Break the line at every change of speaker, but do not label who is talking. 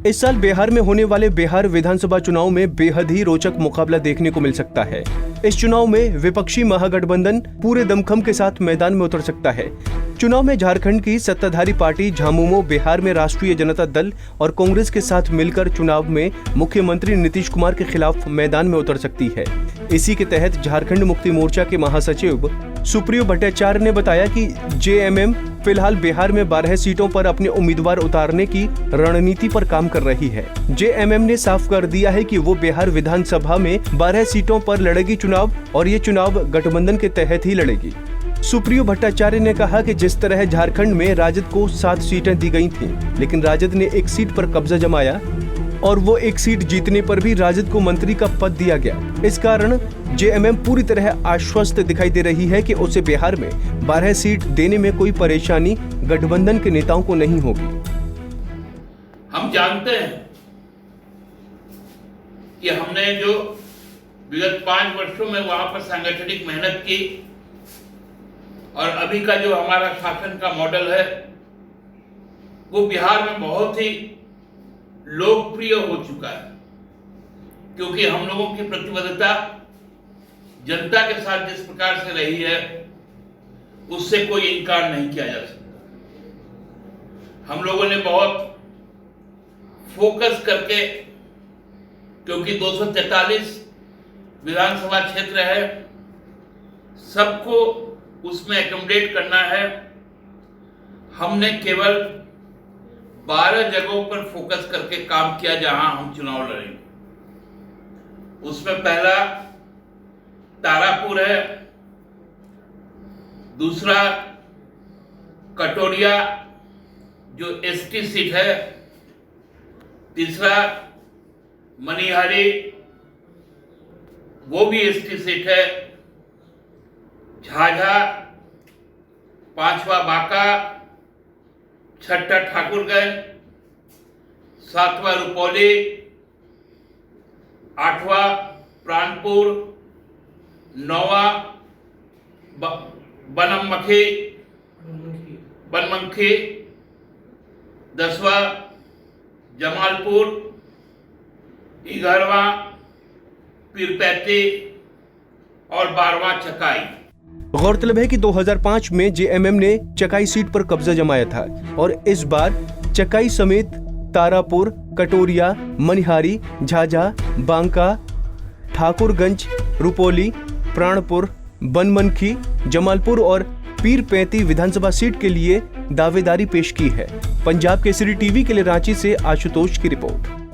इस साल बिहार में होने वाले बिहार विधानसभा चुनाव में बेहद ही रोचक मुकाबला देखने को मिल सकता है। इस चुनाव में विपक्षी महागठबंधन पूरे दमखम के साथ मैदान में उतर सकता है। चुनाव में झारखंड की सत्ताधारी पार्टी झामुमो बिहार में राष्ट्रीय जनता दल और कांग्रेस के साथ मिलकर चुनाव में मुख्यमंत्री नीतीश कुमार के खिलाफ मैदान में उतर सकती है। इसी के तहत झारखंड मुक्ति मोर्चा के महासचिव सुप्रियो भट्टाचार्य ने बताया कि जेएमएम फिलहाल बिहार में 12 सीटों पर अपने उम्मीदवार उतारने की रणनीति पर काम कर रही है। जेएमएम ने साफ कर दिया है कि वो बिहार विधानसभा में 12 सीटों पर लड़ेगी चुनाव और ये चुनाव गठबंधन के तहत ही लड़ेगी। सुप्रियो भट्टाचार्य ने कहा कि जिस तरह झारखंड में राजद को 7 सीटें दी गई थीं, लेकिन राजद ने एक सीट पर कब्जा जमाया और वो एक सीट जीतने पर भी राजद को मंत्री का पद दिया गया। इस कारण जेएमएम पूरी तरह आश्वस्त दिखाई दे रही है कि उसे बिहार में 12 सीट देने में कोई परेशानी गठबंधन के नेताओं को नहीं होगी।
हम जानते हैं कि हमने जो विगत 5 वर्षों में वहां पर सांगठनिक मेहनत की और अभी का जो हमारा शासन का मॉडल है वो बिहार में बहुत ही लोकप्रिय हो चुका है, क्योंकि हम लोगों की प्रतिबद्धता जनता के साथ जिस प्रकार से रही है उससे कोई इनकार नहीं किया जा सकता। हम लोगों ने बहुत फोकस करके, क्योंकि 243 विधानसभा क्षेत्र है, सबको उसमें एकोमोडेट करना है, हमने केवल 12 जगहों पर फोकस करके काम किया जहां हम चुनाव लड़ेंगे। उसमें पहला तारापुर है, दूसरा कटोरिया जो एसटी सीट है, तीसरा मनिहारी वो भी एसटी सीट है, झाझा, 5वां बांका, 6ठा ठाकुरगंज, 7वां रुपौली, 8वां प्राणपुर, 9वां बनमनखी, 10वां जमालपुर, 11वां पीरपैंती और 12वां चकाई।
गौरतलब है कि 2005 में जेएमएम ने चकाई सीट पर कब्जा जमाया था और इस बार चकाई समेत तारापुर, कटोरिया, मनिहारी, झाझा, बांका, ठाकुरगंज, रुपौली, प्राणपुर, बनमनखी, जमालपुर और पीरपैंती विधानसभा सीट के लिए दावेदारी पेश की है। पंजाब केसरी टीवी के लिए रांची से आशुतोष की रिपोर्ट।